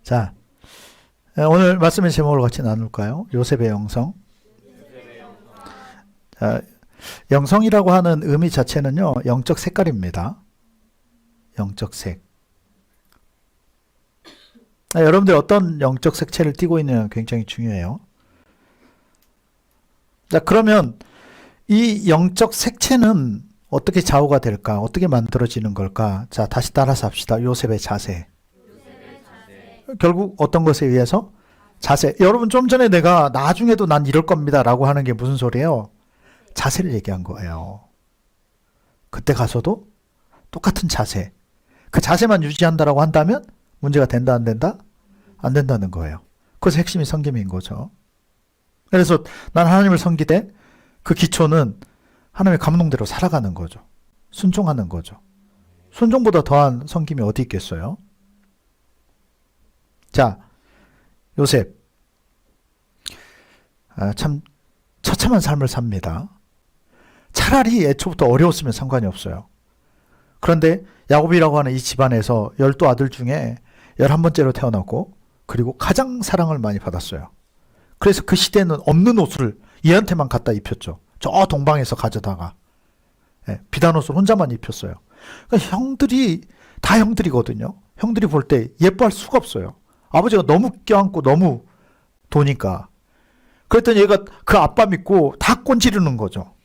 자, 오늘 말씀의 제목을 같이 나눌까요? 요셉의 영성. 자, 영성이라고 하는 의미 자체는요, 영적 색깔입니다. 영적 색. 여러분들 어떤 영적 색채를 띠고 있느냐 굉장히 중요해요. 자, 그러면 이 영적 색채는 어떻게 좌우가 될까? 어떻게 만들어지는 걸까? 자, 다시 따라서 합시다. 요셉의 자세. 결국 어떤 것에 의해서? 자세. 여러분 좀 전에 내가 나중에도 난 이럴 겁니다 라고 하는 게 무슨 소리예요? 자세를 얘기한 거예요. 그때 가서도 똑같은 자세. 그 자세만 유지한다라고 한다면 문제가 된다 안 된다? 안 된다는 거예요. 그래서 핵심이 섬김인 거죠. 그래서 난 하나님을 섬기되 그 기초는 하나님의 감동대로 살아가는 거죠. 순종하는 거죠. 순종보다 더한 섬김이 어디 있겠어요? 자, 요셉. 참 처참한 삶을 삽니다. 차라리 애초부터 어려웠으면 상관이 없어요. 그런데 야곱이라고 하는 이 집안에서 12아들 중에 11번째로 태어났고 그리고 가장 사랑을 많이 받았어요. 그래서 그 시대는 없는 옷을 얘한테만 갖다 입혔죠. 저 동방에서 가져다가 비단옷을 혼자만 입혔어요. 그러니까 형들이 다 형들이거든요. 형들이 볼 때 예뻐할 수가 없어요. 아버지가 너무 껴안고 너무 도니까. 그랬더니 얘가 그 아빠 믿고 다 꼰지르는 거죠.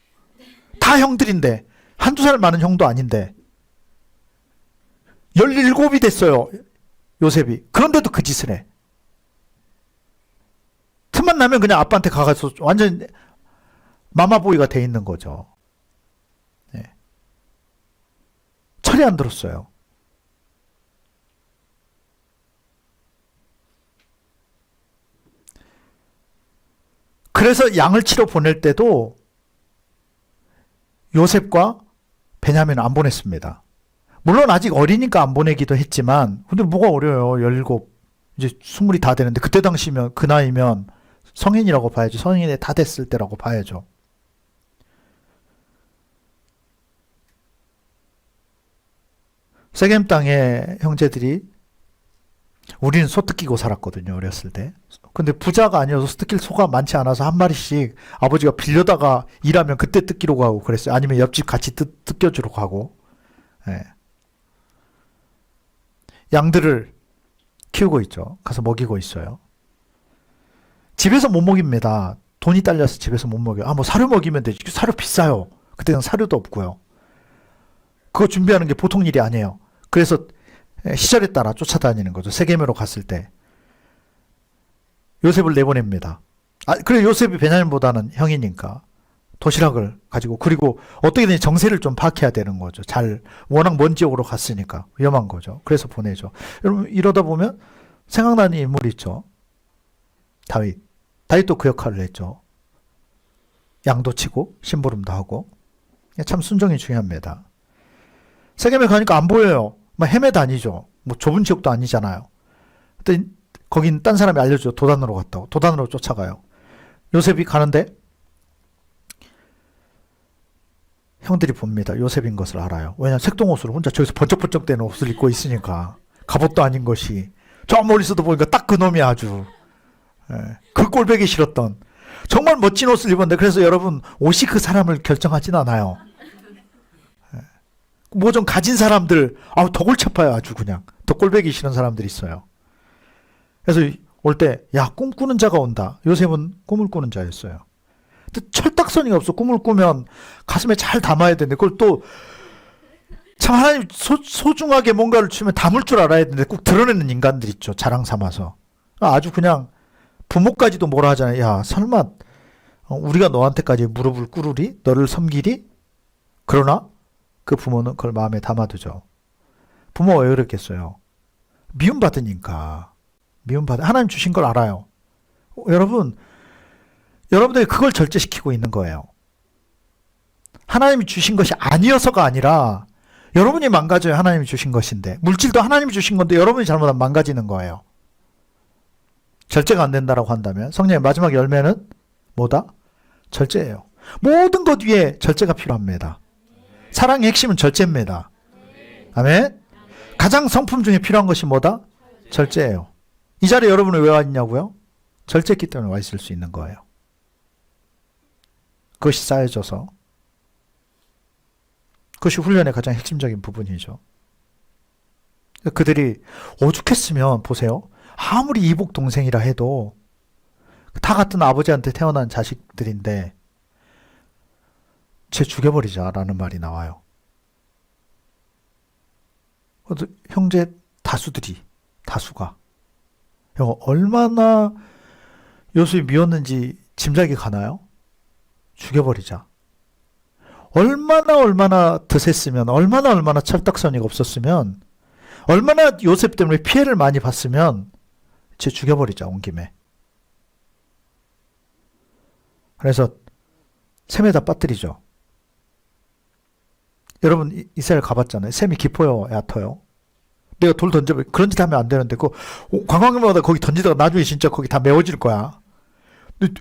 다 형들인데 한두 살 많은 형도 아닌데 17이 됐어요. 요셉이. 그런데도 그 짓을 해. 틈만 나면 그냥 아빠한테 가서 완전 마마보이가 돼 있는 거죠. 네. 철이 안 들었어요. 그래서 양을 치러 보낼 때도 요셉과 베냐민은 안 보냈습니다. 물론 아직 어리니까 안 보내기도 했지만 근데 뭐가 어려요. 17 이제 20이 다 되는데 그때 당시면 그 나이면 성인이라고 봐야죠. 성인이 다 됐을 때라고 봐야죠. 세겜 땅의 형제들이 우리는 소 뜯기고 살았거든요. 어렸을 때. 근데 부자가 아니어서 소 뜯길 소가 많지 않아서 한 마리씩 아버지가 빌려다가 일하면 그때 뜯기로 가고 그랬어요. 아니면 옆집 같이 뜯겨주러 가고. 예. 양들을 키우고 있죠. 가서 먹이고 있어요. 집에서 못 먹입니다. 돈이 딸려서 집에서 못 먹여요. 뭐 사료 먹이면 되지. 사료 비싸요. 그때는 사료도 없고요. 그거 준비하는 게 보통 일이 아니에요. 그래서 시절에 따라 쫓아다니는 거죠. 세겜으로 갔을 때. 요셉을 내보냅니다. 그래 요셉이 베냐민보다는 형이니까 도시락을 가지고 그리고 어떻게든 정세를 좀 파악해야 되는 거죠. 워낙 먼 지역으로 갔으니까 위험한 거죠. 그래서 보내죠. 여러분 이러다 보면 생각나는 인물이 있죠. 다윗도 그 역할을 했죠. 양도 치고 심부름도 하고 참 순종이 중요합니다. 세겜에 가니까 안 보여요. 막 헤매다니죠. 뭐 좁은 지역도 아니잖아요. 그때 거긴 딴 사람이 알려줘. 도단으로 갔다고. 도단으로 쫓아가요. 요셉이 가는데 형들이 봅니다. 요셉인 것을 알아요. 왜냐하면 색동옷을 혼자 저기서 번쩍번쩍 되는 옷을 입고 있으니까 갑옷도 아닌 것이 저 멀리서도 보니까 딱 그 놈이 아주 그 꼴보기 싫었던 정말 멋진 옷을 입었는데 그래서 여러분 옷이 그 사람을 결정하진 않아요. 뭐 좀 가진 사람들 더 골치 아파요. 아주 그냥 더 꼴보기 싫은 사람들이 있어요. 그래서 올 때 야 꿈꾸는 자가 온다. 요셉은 꿈을 꾸는 자였어요. 근데 철딱서니가 없어. 꿈을 꾸면 가슴에 잘 담아야 되는데 그걸 또 참 하나님 소중하게 뭔가를 주면 담을 줄 알아야 되는데 꼭 드러내는 인간들 있죠. 자랑 삼아서. 아주 그냥 부모까지도 뭐라 하잖아요. 야 설마 우리가 너한테까지 무릎을 꿇으리? 너를 섬기리? 그러나 그 부모는 그걸 마음에 담아두죠. 부모가 왜 그랬겠어요? 미움받으니까. 하나님 주신 걸 알아요. 여러분들이 그걸 절제시키고 있는 거예요. 하나님이 주신 것이 아니어서가 아니라 여러분이 망가져요. 하나님이 주신 것인데. 물질도 하나님이 주신 건데 여러분이 잘못하면 망가지는 거예요. 절제가 안 된다라고 한다면 성령의 마지막 열매는 뭐다? 절제예요. 모든 것 위에 절제가 필요합니다. 사랑의 핵심은 절제입니다. 아멘. 가장 성품 중에 필요한 것이 뭐다? 절제예요. 이 자리에 여러분은 왜 와 있냐고요? 절제했기 때문에 와 있을 수 있는 거예요. 그것이 쌓여져서. 그것이 훈련의 가장 핵심적인 부분이죠. 그들이 오죽했으면 보세요. 아무리 이복 동생이라 해도 다 같은 아버지한테 태어난 자식들인데 쟤 죽여버리자라는 말이 나와요. 형제 다수가 얼마나 요셉이 미웠는지 짐작이 가나요? 죽여버리자. 얼마나 드셌으면, 얼마나 철딱서니가 없었으면, 얼마나 요셉 때문에 피해를 많이 봤으면 쟤 죽여버리자, 온 김에. 그래서 샘에다 빠뜨리죠. 여러분 이스라엘 가봤잖아요. 샘이 깊어요, 얕아요? 내가 돌 던져버려. 그런 짓 하면 안 되는데 관광객마다 거기 던지다가 나중에 진짜 거기 다 메워질 거야. 근데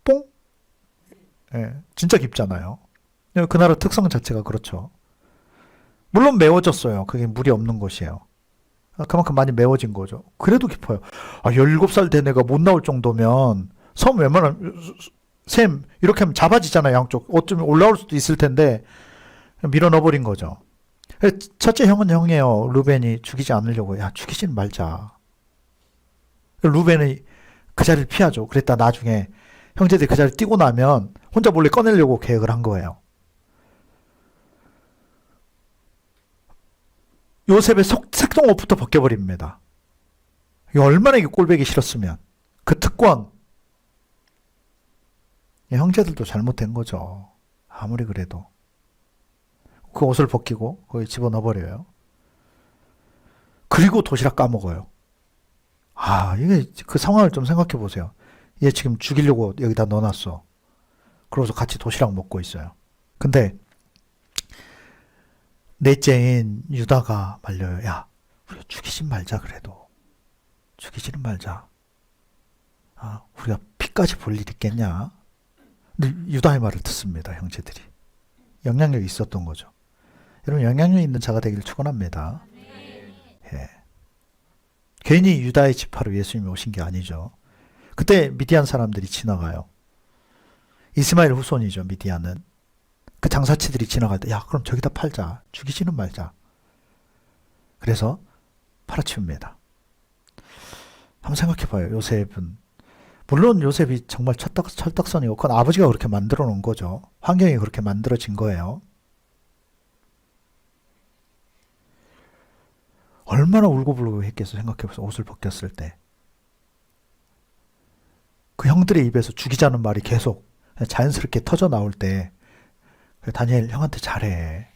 뽕? 예, 진짜 깊잖아요. 그 나라 특성 자체가 그렇죠. 물론 메워졌어요. 그게 물이 없는 곳이에요. 그만큼 많이 메워진 거죠. 그래도 깊어요. 17살 된 애가 못 나올 정도면 섬 웬만하면 샘 이렇게 하면 잡아지잖아요. 양쪽. 어쩌면 올라올 수도 있을 텐데 밀어 넣어버린 거죠. 첫째 형은 형이에요. 루벤이 죽이지 않으려고. 야, 죽이지는 말자. 루벤이 그 자리를 피하죠. 그랬다 나중에 형제들이 그 자리를 뛰고 나면 혼자 몰래 꺼내려고 계획을 한 거예요. 요셉의 색동옷부터 벗겨버립니다. 얼마나 이게 꼴보기 싫었으면. 그 특권. 형제들도 잘못된 거죠. 아무리 그래도. 그 옷을 벗기고 거기 집어넣어버려요. 그리고 도시락 까먹어요. 이게 그 상황을 좀 생각해 보세요. 얘 지금 죽이려고 여기다 넣어놨어. 그러고서 같이 도시락 먹고 있어요. 근데 넷째인 유다가 말려요. 야, 우리가 죽이지 말자 그래도. 죽이지는 말자. 우리가 피까지 볼 일 있겠냐? 근데 유다의 말을 듣습니다. 형제들이. 영향력이 있었던 거죠. 여러분 영향력 있는 자가 되기를 축원합니다. 예. 괜히 유다의 지파로 예수님이 오신 게 아니죠. 그때 미디안 사람들이 지나가요. 이스마엘 후손이죠. 미디안은. 그 장사치들이 지나갈 때 그럼 저기다 팔자. 죽이지는 말자. 그래서 팔아치웁니다. 한번 생각해봐요. 요셉은. 물론 요셉이 정말 철딱선이고 그건 아버지가 그렇게 만들어 놓은 거죠. 환경이 그렇게 만들어진 거예요. 얼마나 울고불고 했겠어 생각해보세요. 옷을 벗겼을 때. 그 형들의 입에서 죽이자는 말이 계속 자연스럽게 터져 나올 때 다니엘 형한테 잘해.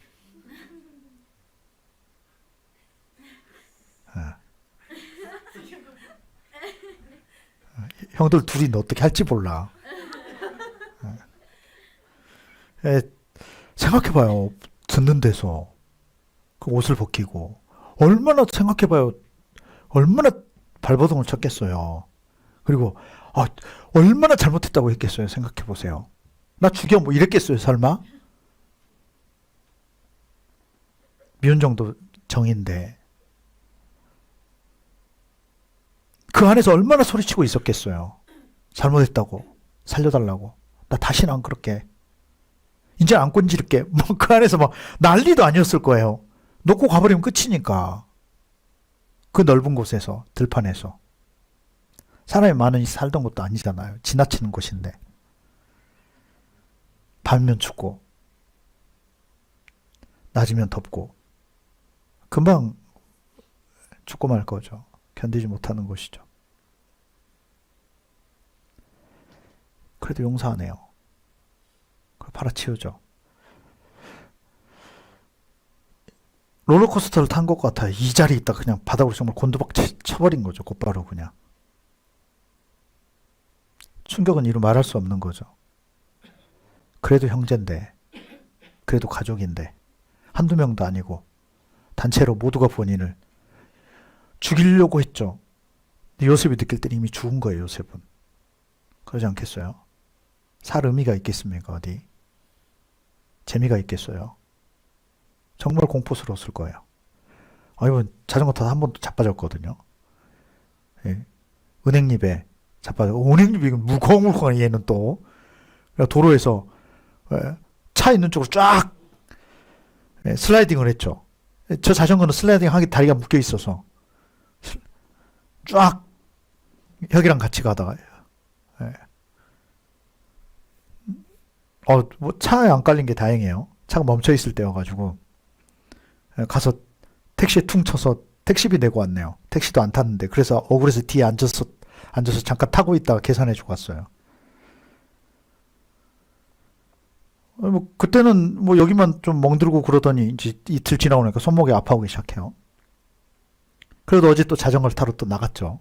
형들 둘이 너 어떻게 할지 몰라. 생각해봐요. 듣는 데서 그 옷을 벗기고 얼마나 생각해봐요. 얼마나 발버둥을 쳤겠어요. 그리고 얼마나 잘못했다고 했겠어요. 생각해보세요. 나 죽여 뭐 이랬겠어요. 설마? 미운 정도 정인데 그 안에서 얼마나 소리치고 있었겠어요. 잘못했다고 살려달라고. 나 다시는 안 그럴게. 이제 안 꼰지를게. 뭐 그 안에서 막 난리도 아니었을 거예요. 놓고 가버리면 끝이니까. 그 넓은 곳에서 들판에서 사람이 많이 살던 곳도 아니잖아요. 지나치는 곳인데 밤이면 춥고 낮이면 덥고 금방 죽고 말 거죠. 견디지 못하는 곳이죠. 그래도 용서하네요. 그걸 팔아치우죠. 롤러코스터를 탄 것 같아요. 이 자리에 있다 그냥 바닥으로 정말 곤두박 쳐버린 거죠. 곧바로 그냥. 충격은 이루 말할 수 없는 거죠. 그래도 형제인데, 그래도 가족인데, 한두 명도 아니고 단체로 모두가 본인을 죽이려고 했죠. 근데 요셉이 느낄 때 이미 죽은 거예요. 요셉은. 그러지 않겠어요? 살 의미가 있겠습니까? 어디? 재미가 있겠어요? 정말 공포스러웠을 거예요. 아이고, 자전거 타다 한 번 자빠졌거든요. 예. 은행잎에 자빠져. 은행잎이 물컹물컹한 얘는 또. 도로에서 예, 차 있는 쪽으로 쫙 예, 슬라이딩을 했죠. 저 자전거는 슬라이딩 하기 다리가 묶여 있어서 쫙 혁이랑 같이 가다가 예. 뭐 차에 안 깔린 게 다행이에요. 차가 멈춰 있을 때여가지고 예, 가서 택시에 퉁 쳐서 택시비 내고 왔네요. 택시도 안 탔는데 그래서 억울해서 뒤에 앉아서 잠깐 타고 있다가 계산해주고 왔어요. 뭐 그때는 뭐 여기만 좀 멍들고 그러더니 이제 이틀 지나고 나니까 손목이 아파오기 시작해요. 그래도 어제 또 자전거를 타러 또 나갔죠.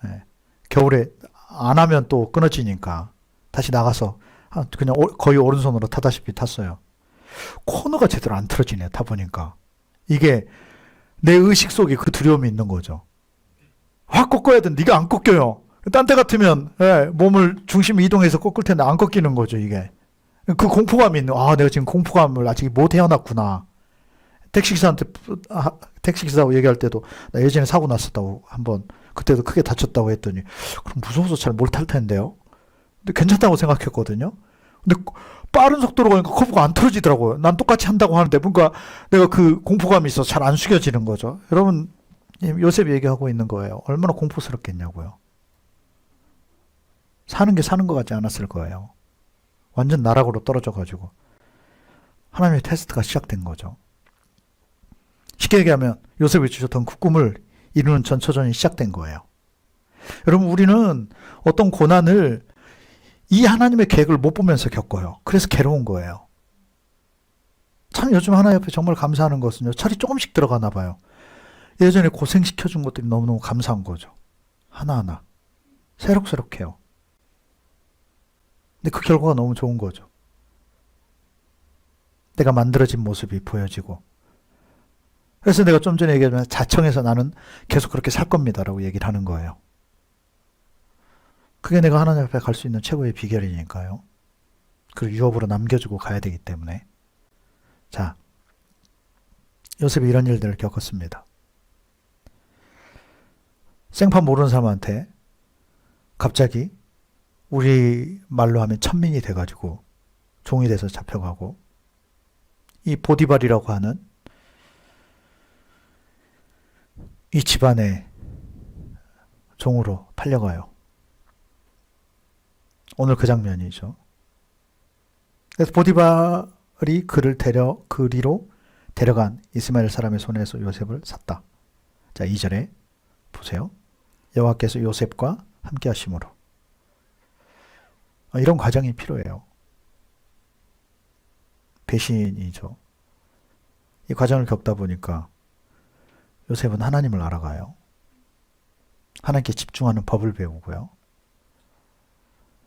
예. 겨울에 안 하면 또 끊어지니까 다시 나가서 그냥 거의 오른손으로 타다시피 탔어요. 코너가 제대로 안 틀어지네, 타보니까. 이게 내 의식 속에 그 두려움이 있는 거죠. 확 꺾어야 돼. 네가 안 꺾여요. 딴 데 같으면 예, 몸을 중심 이동해서 꺾을 텐데 안 꺾이는 거죠, 이게. 그 공포감이 있는, 내가 지금 공포감을 아직 못 헤어났구나. 택시기사하고 얘기할 때도, 나 예전에 사고 났었다고, 한번, 그때도 크게 다쳤다고 했더니, 그럼 무서워서 잘 못 탈 텐데요? 근데 괜찮다고 생각했거든요? 근데 빠른 속도로 가니까 커브가 안 틀어지더라고요. 난 똑같이 한다고 하는데, 뭔가 내가 그 공포감이 있어서 잘 안 숙여지는 거죠. 여러분, 요셉이 얘기하고 있는 거예요. 얼마나 공포스럽겠냐고요. 사는 게 사는 것 같지 않았을 거예요. 완전 나락으로 떨어져가지고 하나님의 테스트가 시작된 거죠. 쉽게 얘기하면 요셉이 주셨던 그 꿈을 이루는 전초전이 시작된 거예요. 여러분, 우리는 어떤 고난을 이 하나님의 계획을 못 보면서 겪어요. 그래서 괴로운 거예요. 참 요즘 하나님 앞에 정말 감사하는 것은요, 철이 조금씩 들어가나 봐요. 예전에 고생시켜준 것들이 너무너무 감사한 거죠. 하나하나 새록새록해요. 근데 그 결과가 너무 좋은 거죠. 내가 만들어진 모습이 보여지고. 그래서 내가 좀 전에 얘기했지만 자청해서 나는 계속 그렇게 살 겁니다라고 얘기를 하는 거예요. 그게 내가 하나님 앞에 갈 수 있는 최고의 비결이니까요. 그리고 유업으로 남겨주고 가야 되기 때문에. 자, 요셉이 이런 일들을 겪었습니다. 생판 모르는 사람한테 갑자기 우리 말로 하면 천민이 돼가지고 종이 돼서 잡혀가고, 이 보디발이라고 하는 이 집안의 종으로 팔려가요. 오늘 그 장면이죠. 그래서 보디발이 그리로 데려간 이스마엘 사람의 손에서 요셉을 샀다. 자, 2절에 보세요. 여호와께서 요셉과 함께 하심으로. 이런 과정이 필요해요. 배신이죠. 이 과정을 겪다 보니까 요셉은 하나님을 알아가요. 하나님께 집중하는 법을 배우고요.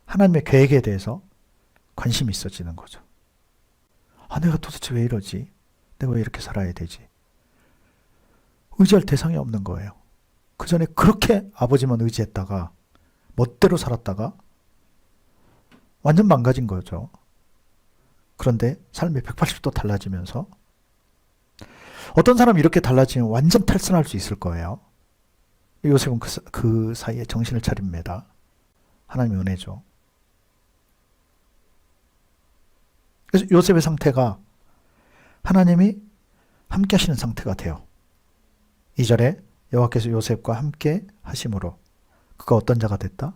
하나님의 계획에 대해서 관심이 있어지는 거죠. 내가 도대체 왜 이러지? 내가 왜 이렇게 살아야 되지? 의지할 대상이 없는 거예요. 그 전에 그렇게 아버지만 의지했다가 멋대로 살았다가 완전 망가진 거죠. 그런데 삶이 180도 달라지면서 어떤 사람이 이렇게 달라지면 완전 탈선할 수 있을 거예요. 요셉은 그 사이에 정신을 차립니다. 하나님의 은혜죠. 그래서 요셉의 상태가 하나님이 함께 하시는 상태가 돼요. 2절에 여호와께서 요셉과 함께 하심으로 그가 어떤 자가 됐다?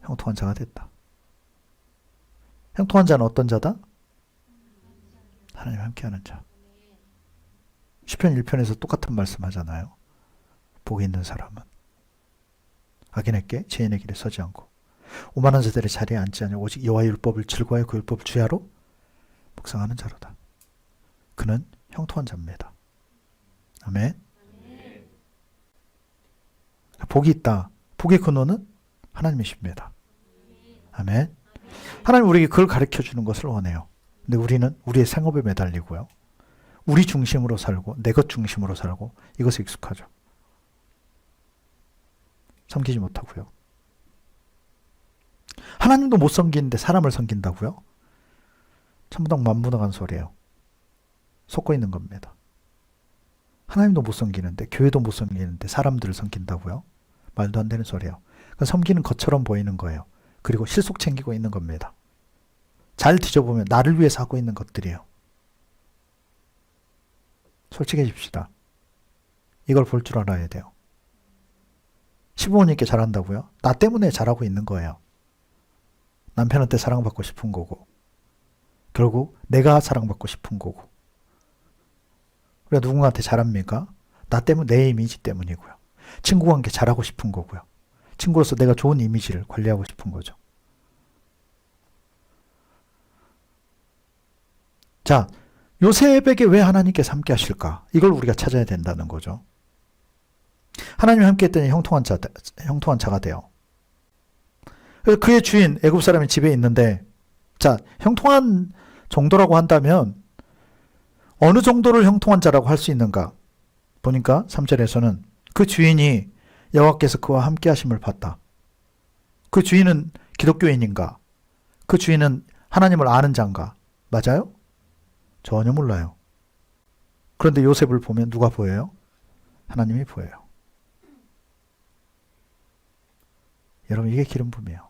형통한 자가 됐다. 형통한 자는 어떤 자다? 하나님 함께하는 자. 시편 1편에서 똑같은 말씀 하잖아요. 복이 있는 사람은 악인에게 죄인의 길에 서지 않고 오만한 자들의 자리에 앉지 않으며 오직 여호와의 율법을 즐거워하여 그 율법을 주야로 묵상하는 자로다. 그는 형통한 자입니다. 아멘. 복이 있다. 복의 근원은 하나님이십니다. 아멘. 하나님 우리에게 그걸 가르쳐 주는 것을 원해요. 근데 우리는 우리의 생업에 매달리고요. 우리 중심으로 살고 내 것 중심으로 살고 이것에 익숙하죠. 섬기지 못하고요. 하나님도 못 섬기는데 사람을 섬긴다고요? 천부당 만부당한 소리예요. 속고 있는 겁니다. 하나님도 못 섬기는데, 교회도 못 섬기는데 사람들을 섬긴다고요? 말도 안 되는 소리예요. 그건 섬기는 것처럼 보이는 거예요. 그리고 실속 챙기고 있는 겁니다. 잘 뒤져보면 나를 위해서 하고 있는 것들이에요. 솔직해집시다. 이걸 볼 줄 알아야 돼요. 시부모님께 잘한다고요? 나 때문에 잘하고 있는 거예요. 남편한테 사랑받고 싶은 거고, 결국 내가 사랑받고 싶은 거고. 우리가 누군가한테 잘합니까? 나 때문에, 내 이미지 때문이고요. 친구와 함께 잘하고 싶은 거고요. 친구로서 내가 좋은 이미지를 관리하고 싶은 거죠. 자, 요셉에게 왜 하나님께서 함께 하실까? 이걸 우리가 찾아야 된다는 거죠. 하나님이 함께 했더니 형통한 자가 돼요. 그래서 그의 주인 애굽 사람이 집에 있는데, 자, 형통한 정도라고 한다면 어느 정도를 형통한 자라고 할 수 있는가? 보니까 3절에서는 그 주인이 여호와께서 그와 함께 하심을 봤다. 그 주인은 기독교인인가? 그 주인은 하나님을 아는 자인가? 맞아요? 전혀 몰라요. 그런데 요셉을 보면 누가 보여요? 하나님이 보여요. 여러분, 이게 기름 부음이에요.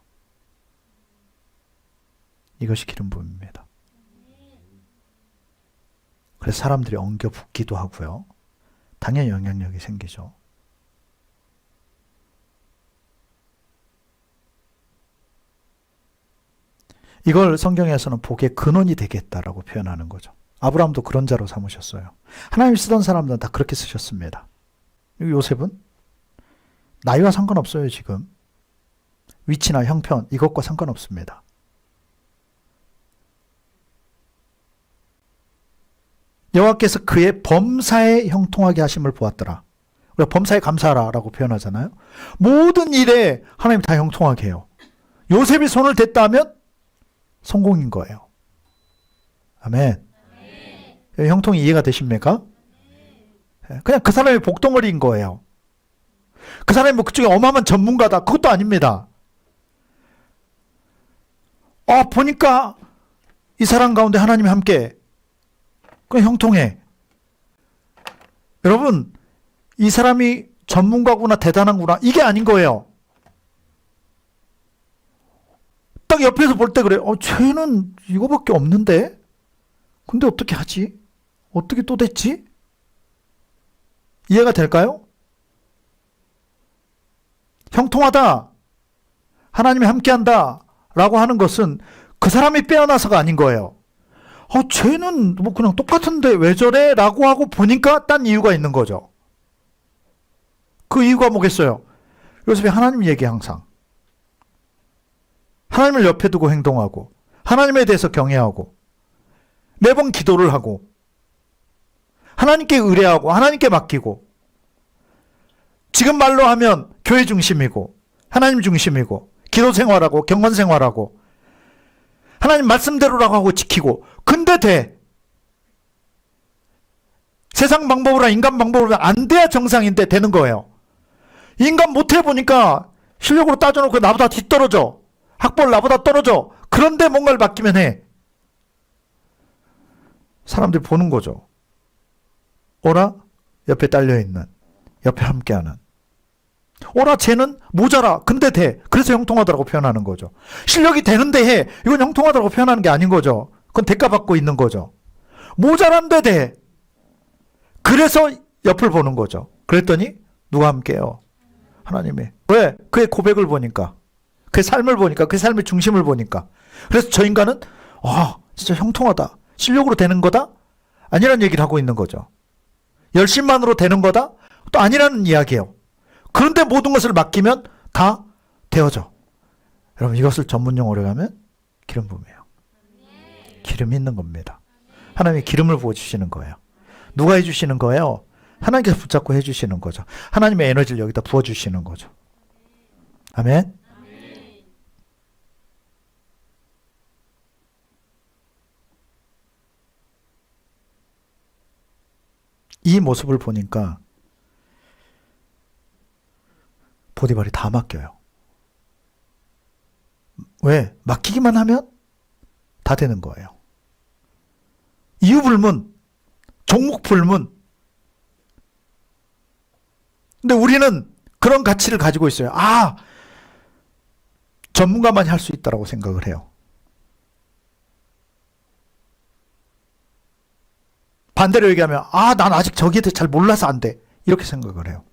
이것이 기름 부음입니다. 그래서 사람들이 엉겨 붙기도 하고요. 당연히 영향력이 생기죠. 이걸 성경에서는 복의 근원이 되겠다라고 표현하는 거죠. 아브라함도 그런 자로 삼으셨어요. 하나님이 쓰던 사람들은 다 그렇게 쓰셨습니다. 요셉은 나이와 상관없어요. 지금 위치나 형편 이것과 상관없습니다. 여호와께서 그의 범사에 형통하게 하심을 보았더라. 우리가 범사에 감사하라라고 표현하잖아요. 모든 일에 하나님 다 형통하게 해요. 요셉이 손을 댔다면 성공인 거예요. 아멘. 형통이 이해가 되십니까? 그냥 그 사람이 복덩어리인 거예요. 그 사람이 뭐 그쪽에 어마어마한 전문가다. 그것도 아닙니다. 보니까 이 사람 가운데 하나님이 함께. 그냥 형통해. 여러분, 이 사람이 전문가구나 대단한구나 이게 아닌 거예요. 딱 옆에서 볼 때 그래. 쟤는 이거밖에 없는데? 근데 어떻게 하지? 어떻게 또 됐지? 이해가 될까요? 형통하다. 하나님이 함께한다. 라고 하는 것은 그 사람이 빼어나서가 아닌 거예요. 쟤는 뭐 그냥 똑같은데 왜 저래? 라고 하고 보니까 딴 이유가 있는 거죠. 그 이유가 뭐겠어요? 요셉이 하나님 얘기해 항상. 하나님을 옆에 두고 행동하고 하나님에 대해서 경외하고 매번 기도를 하고 하나님께 의뢰하고 하나님께 맡기고 지금 말로 하면 교회 중심이고 하나님 중심이고 기도 생활하고 경건 생활하고 하나님 말씀대로라고 하고 지키고 근데 돼. 세상 방법으로 인간 방법으로 안 돼야 정상인데 되는 거예요. 인간 못해 보니까 실력으로 따져놓고 나보다 뒤떨어져. 학벌 나보다 떨어져. 그런데 뭔가를 맡기면 해. 사람들이 보는 거죠. 오라 옆에 딸려있는 옆에 함께하는 오라 쟤는 모자라 근데 돼. 그래서 형통하다고 표현하는 거죠. 실력이 되는데 해. 이건 형통하다고 표현하는 게 아닌 거죠. 그건 대가 받고 있는 거죠. 모자란데 돼. 그래서 옆을 보는 거죠. 그랬더니 누가 함께해요? 하나님이. 왜? 그의 고백을 보니까 그의 삶을 보니까 그의 삶의 중심을 보니까 그래서 저 인간은 진짜 형통하다. 실력으로 되는 거다? 아니라는 얘기를 하고 있는 거죠. 열심만으로 되는 거다? 또 아니라는 이야기예요. 그런데 모든 것을 맡기면 다 되어져. 여러분 이것을 전문용어로 가면 기름 부음이에요. 기름이 있는 겁니다. 하나님이 기름을 부어주시는 거예요. 누가 해주시는 거예요? 하나님께서 붙잡고 해주시는 거죠. 하나님의 에너지를 여기다 부어주시는 거죠. 아멘. 이 모습을 보니까 보디발이 다 맡겨요. 왜? 맡기기만 하면 다 되는 거예요. 이유 불문, 종목 불문, 근데 우리는 그런 가치를 가지고 있어요. 아, 전문가만이 할 수 있다라고 생각을 해요. 반대로 얘기하면 아, 난 아직 저기에 대해 잘 몰라서 안 돼. 이렇게 생각을 해요.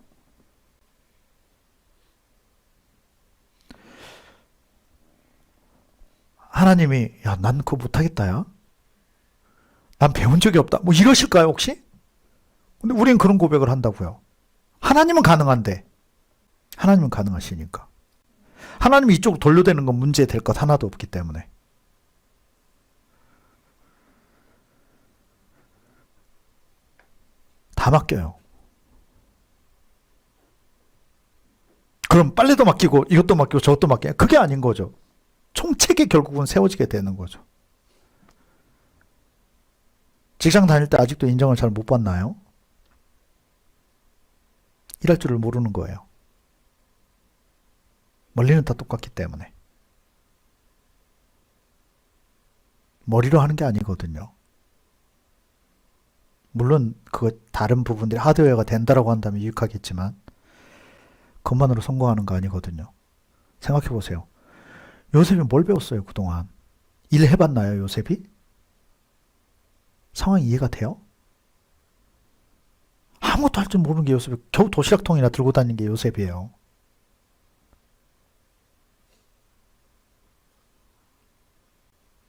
하나님이 야, 난 그거 못하겠다 야. 난 배운 적이 없다. 뭐 이러실까요 혹시? 근데 우리는 그런 고백을 한다고요. 하나님은 가능한데. 하나님은 가능하시니까. 하나님이 이쪽으로 돌려대는 건 문제 될 것 하나도 없기 때문에. 다 맡겨요. 그럼 빨래도 맡기고 이것도 맡기고 저것도 맡겨요. 그게 아닌 거죠. 총책이 결국은 세워지게 되는 거죠. 직장 다닐 때 아직도 인정을 잘 못 받나요? 일할 줄을 모르는 거예요. 원리는 다 똑같기 때문에. 머리로 하는 게 아니거든요. 물론 그거 다른 부분들이 하드웨어가 된다라고 한다면 유익하겠지만 그것만으로 성공하는 거 아니거든요. 생각해 보세요. 요셉이 뭘 배웠어요 그동안? 일 해봤나요 요셉이? 상황이 이해가 돼요? 아무것도 할 줄 모르는 게 요셉이 겨우 도시락통이나 들고 다니는 게 요셉이에요.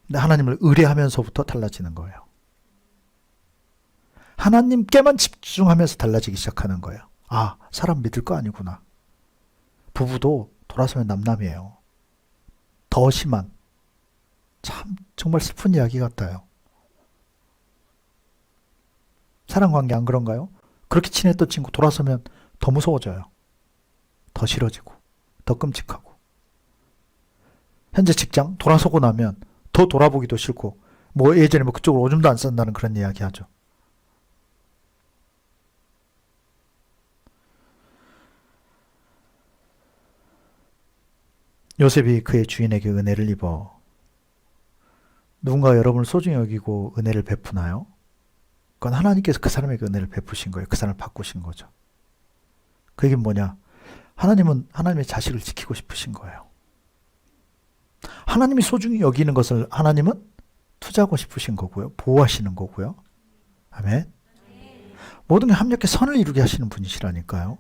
근데 하나님을 의뢰하면서부터 달라지는 거예요. 하나님께만 집중하면서 달라지기 시작하는 거예요. 아, 사람 믿을 거 아니구나. 부부도 돌아서면 남남이에요. 더 심한, 참 정말 슬픈 이야기 같아요. 사랑관계 안 그런가요? 그렇게 친했던 친구 돌아서면 더 무서워져요. 더 싫어지고 더 끔찍하고. 현재 직장 돌아서고 나면 더 돌아보기도 싫고 뭐 예전에 뭐 그쪽으로 오줌도 안 싼다는 그런 이야기 하죠. 요셉이 그의 주인에게 은혜를 입어 누군가 여러분을 소중히 여기고 은혜를 베푸나요? 그건 하나님께서 그 사람에게 은혜를 베푸신 거예요. 그 사람을 바꾸신 거죠. 그 얘기는 뭐냐? 하나님은 하나님의 자식을 지키고 싶으신 거예요. 하나님이 소중히 여기는 것을 하나님은 투자하고 싶으신 거고요. 보호하시는 거고요. 아멘. 모든 게 합력해 선을 이루게 하시는 분이시라니까요.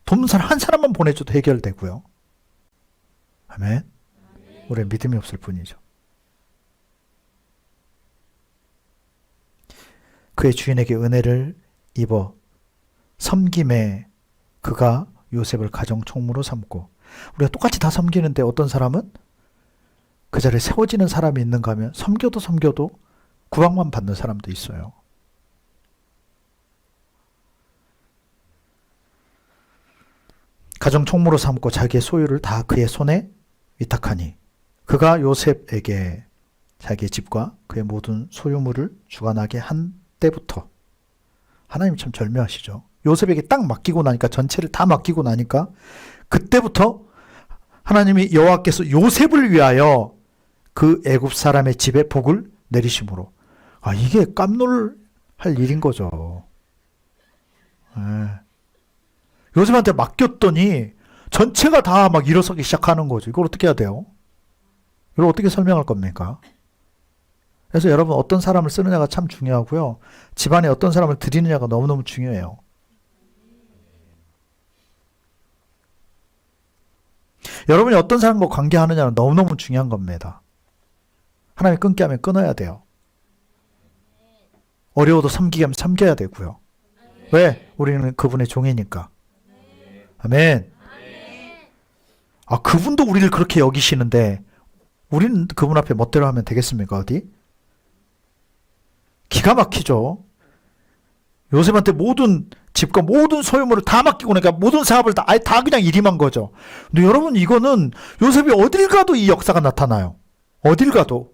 돕는 사람 한 사람만 보내줘도 해결되고요. 아멘. 우리의 믿음이 없을 뿐이죠. 그의 주인에게 은혜를 입어 섬김에 그가 요셉을 가정 총무로 삼고 우리가 똑같이 다 섬기는데 어떤 사람은 그 자리에 세워지는 사람이 있는가 하면 섬겨도 구박만 받는 사람도 있어요. 가정 총무로 삼고 자기의 소유를 다 그의 손에 위탁하니 그가 요셉에게 자기의 집과 그의 모든 소유물을 주관하게 한 때부터 하나님 참 절묘하시죠. 요셉에게 딱 맡기고 나니까 전체를 다 맡기고 나니까 그때부터 하나님이 여호와께서 요셉을 위하여 그 애굽 사람의 집에 복을 내리심으로 아 이게 깜놀할 일인 거죠. 네. 요셉한테 맡겼더니 전체가 다 막 일어서기 시작하는 거죠. 이걸 어떻게 해야 돼요? 이걸 어떻게 설명할 겁니까? 그래서 여러분 어떤 사람을 쓰느냐가 참 중요하고요. 집안에 어떤 사람을 들이느냐가 너무너무 중요해요. 여러분이 어떤 사람과 관계하느냐는 너무너무 중요한 겁니다. 하나님이 끊게 하면 끊어야 돼요. 어려워도 섬기게 하면 섬겨야 되고요. 왜? 우리는 그분의 종이니까. 아멘. 아, 그분도 우리를 그렇게 여기시는데 우리는 그분 앞에 멋대로 하면 되겠습니까? 어디? 기가 막히죠. 요셉한테 모든 집과 모든 소유물을 다 맡기고 나니까 모든 사업을 다 그냥 일임한 거죠. 근데 여러분 이거는 요셉이 어딜 가도 이 역사가 나타나요. 어딜 가도.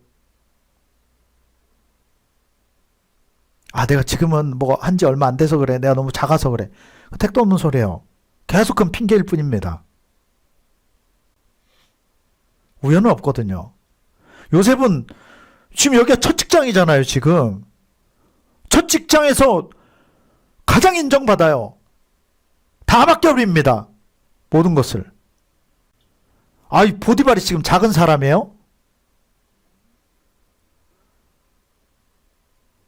아, 내가 지금은 뭐 한지 얼마 안 돼서 그래. 내가 너무 작아서 그래. 택도 없는 소리예요. 계속 그건 핑계일 뿐입니다. 우연은 없거든요. 요셉은 지금 여기가 첫 직장이잖아요. 지금 첫 직장에서 가장 인정받아요. 다 맡겨버립니다. 모든 것을. 이 보디발이 지금 작은 사람이에요?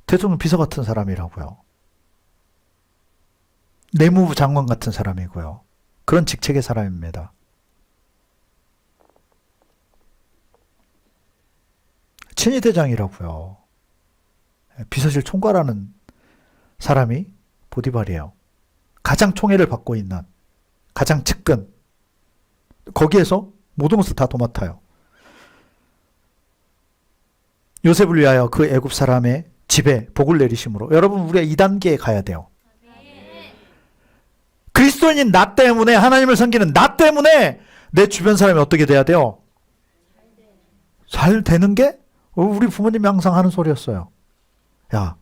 대통령 비서 같은 사람이라고요. 내무부 장관 같은 사람이고요. 그런 직책의 사람입니다. 친위대장이라고요. 비서실 총괄하는 사람이 보디발이에요. 가장 총애를 받고 있는, 가장 측근. 거기에서 모든 것을 다 도맡아요. 요셉을 위하여 그 애굽 사람의 집에 복을 내리심으로. 여러분, 우리가 2단계에 가야 돼요. 그리스도인인 나 때문에, 하나님을 섬기는 나 때문에 내 주변 사람이 어떻게 돼야 돼요? 잘 되는 게 우리 부모님이 항상 하는 소리였어요. 야,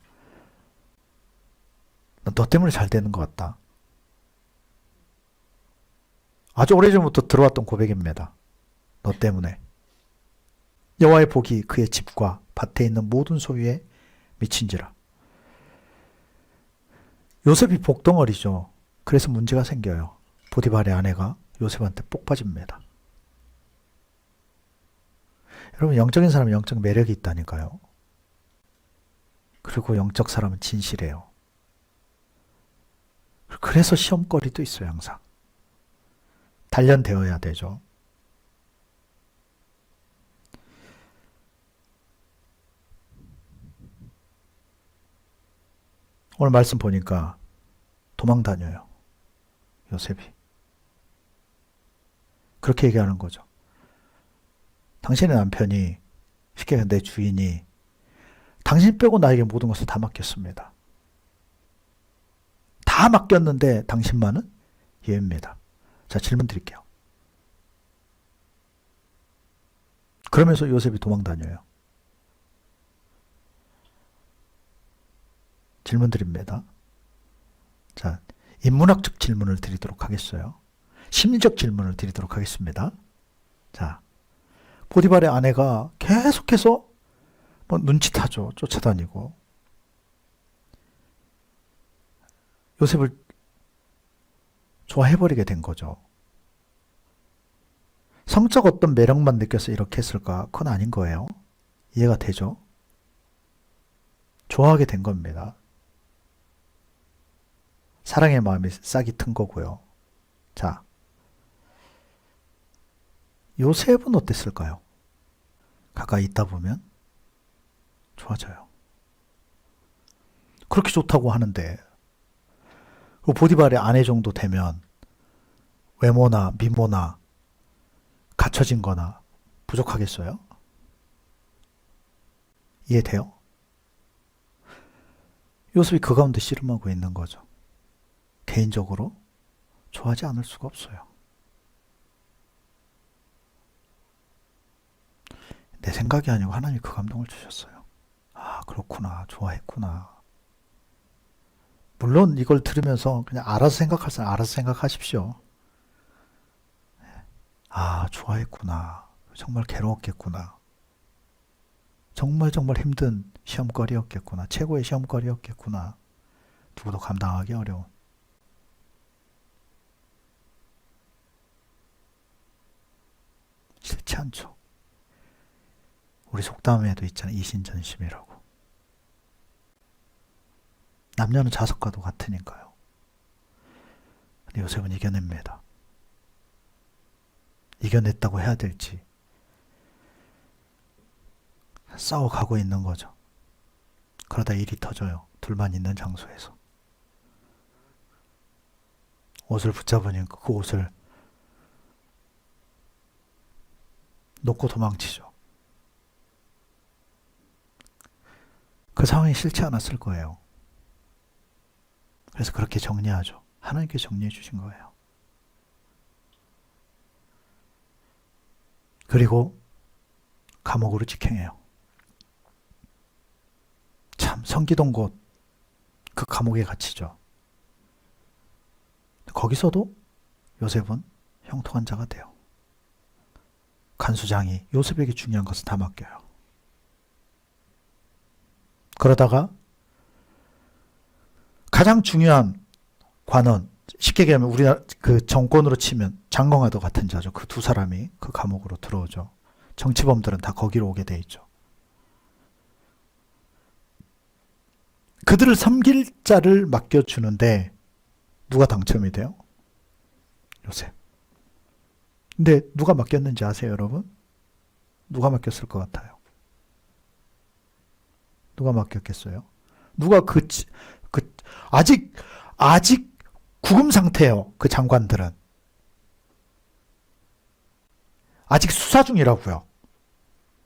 너 때문에 잘 되는 것 같다. 아주 오래전부터 들어왔던 고백입니다. 너 때문에. 여호와의 복이 그의 집과 밭에 있는 모든 소유에 미친지라. 요셉이 복덩어리죠. 그래서 문제가 생겨요. 보디발의 아내가 요셉한테 복 빠집니다. 여러분, 영적인 사람은 영적 매력이 있다니까요. 그리고 영적 사람은 진실해요. 그래서 시험거리도 있어요. 항상. 단련되어야 되죠. 오늘 말씀 보니까 도망 다녀요. 요셉이. 그렇게 얘기하는 거죠. 당신의 남편이, 쉽게 내 주인이 당신 빼고 나에게 모든 것을 다 맡겼습니다. 다 맡겼는데 당신만은 예입니다. 자, 질문 드릴게요. 그러면서 요셉이 도망 다녀요. 질문 드립니다. 자, 인문학적 질문을 드리도록 하겠어요. 심리적 질문을 드리도록 하겠습니다. 자, 보디발의 아내가 계속해서 눈치타죠. 쫓아다니고. 요셉을 좋아해버리게 된 거죠. 성적 어떤 매력만 느껴서 이렇게 했을까? 그건 아닌 거예요. 이해가 되죠? 좋아하게 된 겁니다. 사랑의 마음이 싹이 튼 거고요. 자, 요셉은 어땠을까요? 가까이 있다 보면 좋아져요. 그렇게 좋다고 하는데 그 보디발의 아내 정도 되면 외모나 미모나 갖춰진 거나 부족하겠어요? 이해돼요? 요셉이 그 가운데 씨름하고 있는 거죠. 개인적으로 좋아하지 않을 수가 없어요. 내 생각이 아니고 하나님이 그 감동을 주셨어요. 아, 그렇구나. 좋아했구나. 물론 이걸 들으면서 그냥 알아서 생각할 사람 알아서 생각하십시오. 아, 좋아했구나. 정말 괴로웠겠구나. 정말 힘든 시험거리였겠구나. 최고의 시험거리였겠구나. 누구도 감당하기 어려운. 싫지 않죠. 우리 속담에도 있잖아요. 이신전심이라고. 남녀는 자석과도 같으니까요. 근데 요셉은 이겨냅니다. 이겨냈다고 해야 될지 싸워가고 있는 거죠. 그러다 일이 터져요. 둘만 있는 장소에서. 옷을 붙잡으니까 그 옷을 놓고 도망치죠. 그 상황이 싫지 않았을 거예요. 그래서 그렇게 정리하죠. 하나님께 정리해 주신 거예요. 그리고 감옥으로 직행해요. 참 성기던 곳, 그 감옥에 갇히죠. 거기서도 요셉은 형통한 자가 돼요. 간수장이 요셉에게 중요한 것을 다 맡겨요. 그러다가 가장 중요한 관원, 쉽게 얘기하면 우리나라 그 정권으로 치면 장검과도 같은 자죠. 그 두 사람이 그 감옥으로 들어오죠. 정치범들은 다 거기로 오게 돼 있죠. 그들을 섬길 자를 맡겨주는데 누가 당첨이 돼요? 요셉. 근데 누가 맡겼는지 아세요, 여러분? 누가 맡겼을 것 같아요? 누가 맡겼겠어요? 누가 아직 구금 상태예요. 그 장관들은. 아직 수사 중이라고요.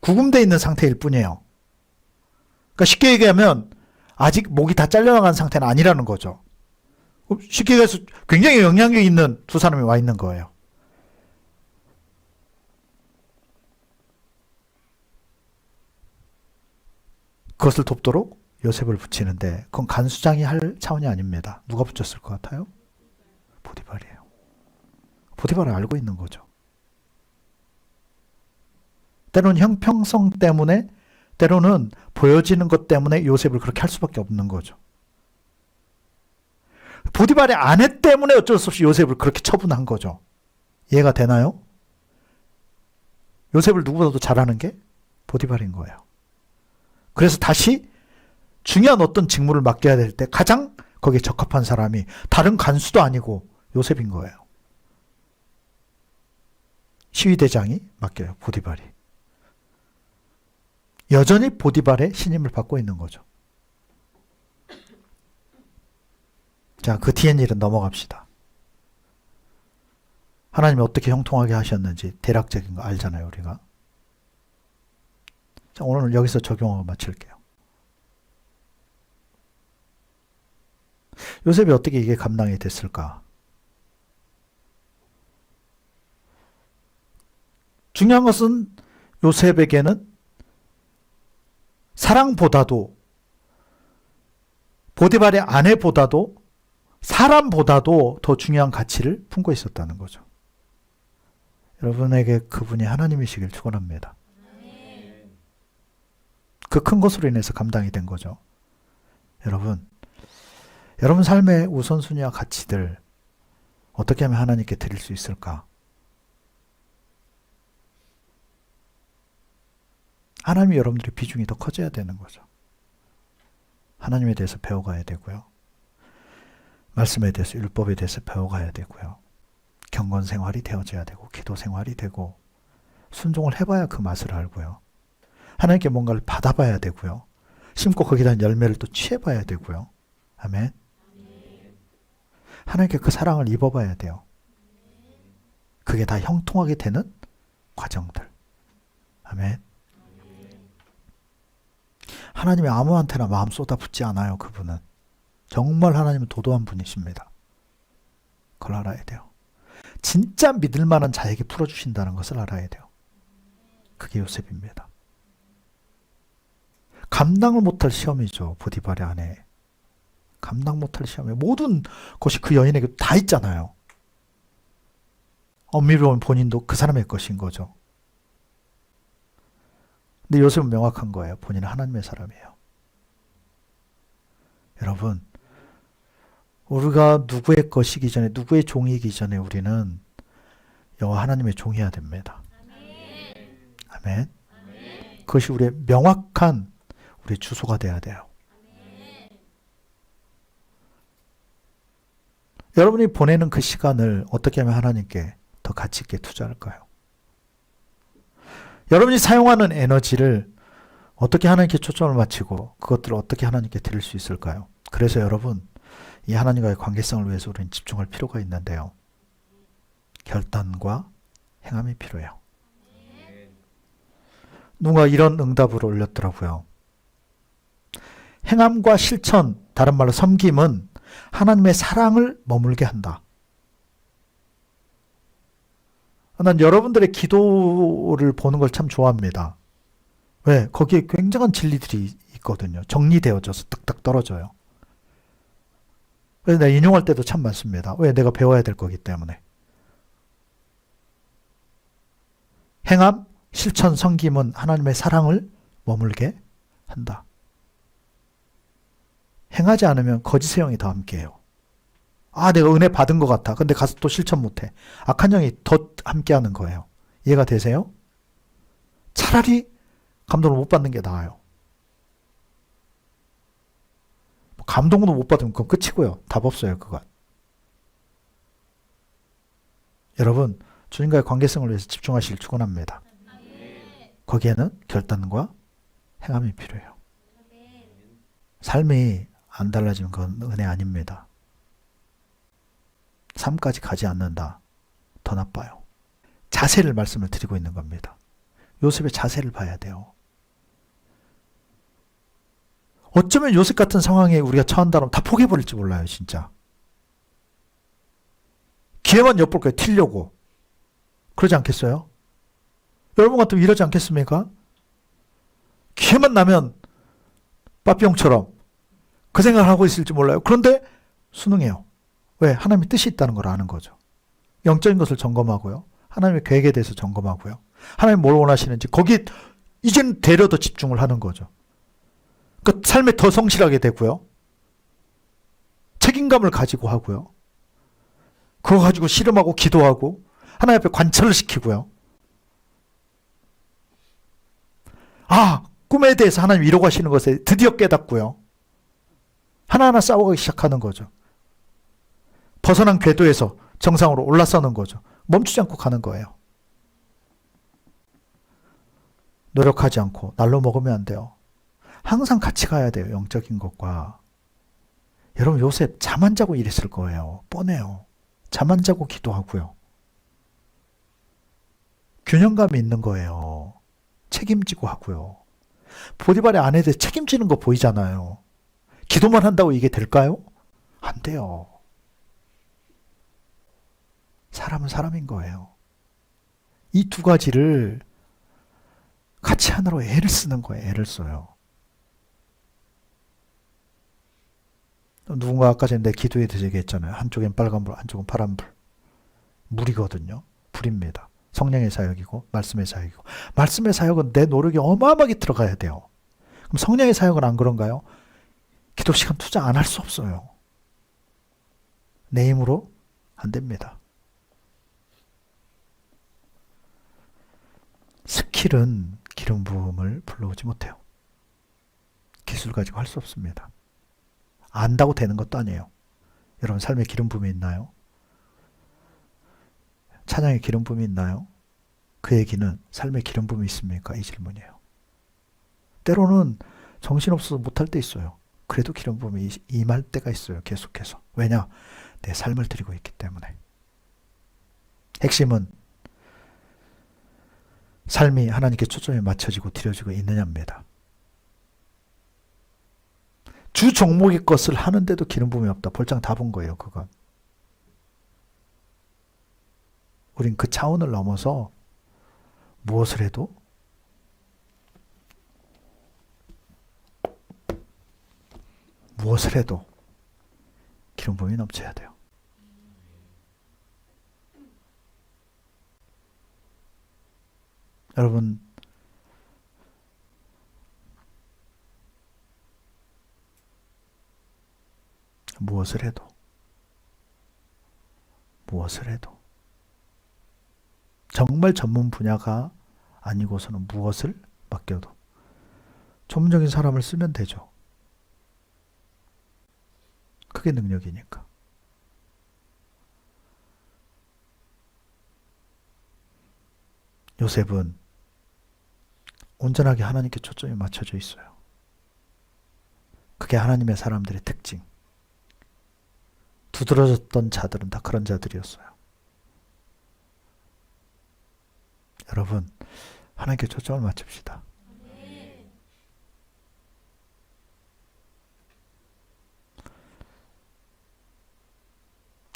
구금돼 있는 상태일 뿐이에요. 그러니까 쉽게 얘기하면 아직 목이 다 잘려나간 상태는 아니라는 거죠. 쉽게 얘기해서 굉장히 영향력 있는 두 사람이 와 있는 거예요. 그것을 돕도록 요셉을 붙이는데 그건 간수장이 할 차원이 아닙니다. 누가 붙였을 것 같아요? 보디발이에요. 보디발을 알고 있는 거죠. 때로는 형평성 때문에, 때로는 보여지는 것 때문에 요셉을 그렇게 할 수밖에 없는 거죠. 보디발의 아내 때문에 어쩔 수 없이 요셉을 그렇게 처분한 거죠. 이해가 되나요? 요셉을 누구보다도 잘하는 게 보디발인 거예요. 그래서 다시 중요한 어떤 직무를 맡겨야 될 때 가장 거기에 적합한 사람이 다른 간수도 아니고 요셉인 거예요. 시위대장이 맡겨요. 보디발이. 여전히 보디발의 신임을 받고 있는 거죠. 자, 그 뒤엔 일은 넘어갑시다. 하나님이 어떻게 형통하게 하셨는지 대략적인 거 알잖아요, 우리가. 자, 오늘 여기서 적용하고 마칠게요. 요셉이 어떻게 이게 감당이 됐을까? 중요한 것은 요셉에게는 사랑보다도 보디발의 아내보다도 사람보다도 더 중요한 가치를 품고 있었다는 거죠. 여러분에게 그분이 하나님이시길 축원합니다. 그 큰 것으로 인해서 감당이 된 거죠. 여러분 삶의 우선순위와 가치들 어떻게 하면 하나님께 드릴 수 있을까? 하나님이 여러분들의 비중이 더 커져야 되는 거죠. 하나님에 대해서 배워가야 되고요. 말씀에 대해서, 율법에 대해서 배워가야 되고요. 경건 생활이 되어져야 되고, 기도 생활이 되고, 순종을 해봐야 그 맛을 알고요. 하나님께 뭔가를 받아봐야 되고요. 심고 거기에 대한 열매를 또 취해봐야 되고요. 아멘. 하나님께 그 사랑을 입어봐야 돼요. 그게 다 형통하게 되는 과정들. 아멘. 하나님이 아무한테나 마음 쏟아붓지 않아요. 그분은. 정말 하나님은 도도한 분이십니다. 그걸 알아야 돼요. 진짜 믿을 만한 자에게 풀어주신다는 것을 알아야 돼요. 그게 요셉입니다. 감당을 못할 시험이죠. 보디발의 아내. 감당 못할 시험에 모든 것이 그 여인에게 다 있잖아요. 엄밀히 보면 본인도 그 사람의 것인 거죠. 근데 요셉은 명확한 거예요. 본인은 하나님의 사람이에요. 여러분, 우리가 누구의 것이기 전에, 누구의 종이기 전에 우리는 여호와 하나님의 종이어야 됩니다. 아멘. 그것이 우리의 명확한 우리의 주소가 돼야 돼요. 여러분이 보내는 그 시간을 어떻게 하면 하나님께 더 가치 있게 투자할까요? 여러분이 사용하는 에너지를 어떻게 하나님께 초점을 맞추고 그것들을 어떻게 하나님께 드릴 수 있을까요? 그래서 여러분, 이 하나님과의 관계성을 위해서 우리는 집중할 필요가 있는데요. 결단과 행함이 필요해요. 누가 이런 응답을 올렸더라고요. 행함과 실천, 다른 말로 섬김은 하나님의 사랑을 머물게 한다. 난 여러분들의 기도를 보는 걸 참 좋아합니다. 왜? 거기에 굉장한 진리들이 있거든요. 정리되어져서 뚝딱 떨어져요. 그래서 내가 인용할 때도 참 많습니다. 왜? 내가 배워야 될 거기 때문에. 행함, 실천, 섬김은 하나님의 사랑을 머물게 한다. 행하지 않으면 거짓의 영이 더 함께해요. 아, 내가 은혜 받은 것 같아. 근데 가서 또 실천 못해. 악한 영이 더 함께하는 거예요. 이해가 되세요? 차라리 감동을 못 받는 게 나아요. 감동도 못 받으면 그건 끝이고요. 답 없어요, 그건. 여러분, 주님과의 관계성을 위해서 집중하시길 축원합니다. 거기에는 결단과 행함이 필요해요. 삶이 안 달라지면 그건 은혜 아닙니다. 삶까지 가지 않는다. 더 나빠요. 자세를 말씀을 드리고 있는 겁니다. 요셉의 자세를 봐야 돼요. 어쩌면 요셉 같은 상황에 우리가 처한다면 다 포기해버릴지 몰라요, 진짜. 기회만 엿볼 거예요, 튀려고. 그러지 않겠어요? 여러분 같으면 이러지 않겠습니까? 기회만 나면 빠삐용처럼 그 생각을 하고 있을지 몰라요. 그런데 순응해요. 왜? 하나님의 뜻이 있다는 걸 아는 거죠. 영적인 것을 점검하고요. 하나님의 계획에 대해서 점검하고요. 하나님 뭘 원하시는지 거기에 이제는 되려 더 집중을 하는 거죠. 그 삶에 더 성실하게 되고요. 책임감을 가지고 하고요. 그거 가지고 씨름하고 기도하고 하나님 앞에 관철을 시키고요. 아, 꿈에 대해서 하나님 이루고 하시는 것에 드디어 깨닫고요. 하나하나 싸우기 시작하는 거죠. 벗어난 궤도에서 정상으로 올라서는 거죠. 멈추지 않고 가는 거예요. 노력하지 않고 날로 먹으면 안 돼요. 항상 같이 가야 돼요. 영적인 것과. 여러분 요셉 잠 안 자고 일했을 거예요. 뻔해요. 잠 안 자고 기도하고요. 균형감이 있는 거예요. 책임지고 하고요. 보디발의 아내들 책임지는 거 보이잖아요. 기도만 한다고 이게 될까요? 안 돼요. 사람은 사람인 거예요. 이 두 가지를 같이 하나로 애를 쓰는 거예요. 애를 써요. 누군가 아까 전에 내 기도에 대해서 얘기했잖아요. 한쪽엔 빨간불, 한쪽은 파란불. 물이거든요. 불입니다. 성령의 사역이고 말씀의 사역이고. 말씀의 사역은 내 노력이 어마어마하게 들어가야 돼요. 그럼 성령의 사역은 안 그런가요? 기도 시간 투자 안 할 수 없어요. 내 힘으로 안 됩니다. 스킬은 기름 부음을 불러오지 못해요. 기술 가지고 할 수 없습니다. 안다고 되는 것도 아니에요. 여러분 삶에 기름 부음이 있나요? 찬양에 기름 부음이 있나요? 그 얘기는 삶에 기름 부음이 있습니까? 이 질문이에요. 때로는 정신없어서 못할 때 있어요. 그래도 기름 부음이 임할 때가 있어요. 계속해서. 왜냐? 내 삶을 드리고 있기 때문에. 핵심은 삶이 하나님께 초점이 맞춰지고 드려지고 있느냐입니다. 주 종목의 것을 하는데도 기름 부음이 없다. 볼장 다 본 거예요. 그건. 우린 그 차원을 넘어서 무엇을 해도 기름 부음이 넘쳐야 돼요. 여러분 무엇을 해도 정말 전문 분야가 아니고서는 무엇을 맡겨도 전문적인 사람을 쓰면 되죠. 그게 능력이니까. 요셉은 온전하게 하나님께 초점이 맞춰져 있어요. 그게 하나님의 사람들의 특징. 두드러졌던 자들은 다 그런 자들이었어요. 여러분, 하나님께 초점을 맞춥시다.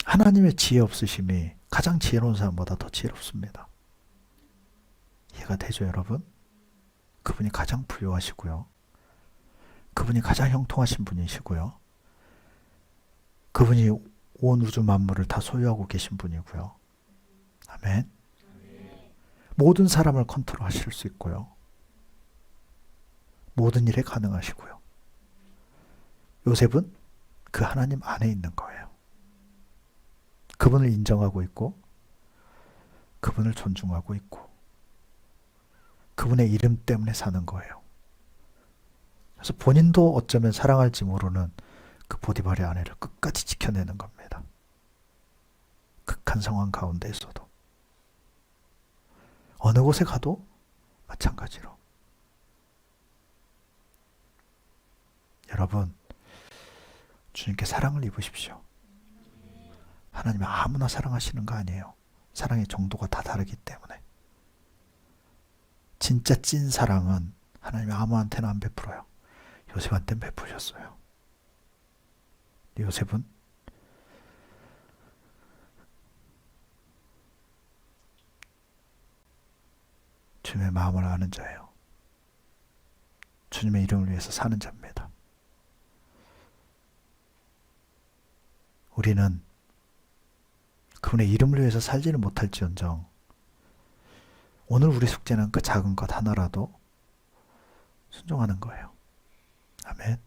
하나님의 지혜 없으심이 가장 지혜로운 사람보다 더 지혜롭습니다. 이해가 되죠, 여러분? 그분이 가장 부유하시고요. 그분이 가장 형통하신 분이시고요. 그분이 온 우주 만물을 다 소유하고 계신 분이고요. 아멘. 모든 사람을 컨트롤하실 수 있고요. 모든 일에 가능하시고요. 요셉은 그 하나님 안에 있는 거예요. 그분을 인정하고 있고 그분을 존중하고 있고 그분의 이름 때문에 사는 거예요. 그래서 본인도 어쩌면 사랑할지 모르는 그 보디발의 아내를 끝까지 지켜내는 겁니다. 극한 상황 가운데에서도. 어느 곳에 가도 마찬가지로. 여러분, 주님께 사랑을 입으십시오. 하나님은 아무나 사랑하시는 거 아니에요. 사랑의 정도가 다 다르기 때문에. 진짜 찐 사랑은 하나님이 아무한테나 안 베풀어요. 요셉한테는 베푸셨어요. 요셉은 주님의 마음을 아는 자예요. 주님의 이름을 위해서 사는 자입니다. 우리는 그분의 이름을 위해서 살지는 못할지언정 오늘 우리 숙제는 그 작은 것 하나라도 순종하는 거예요. 아멘.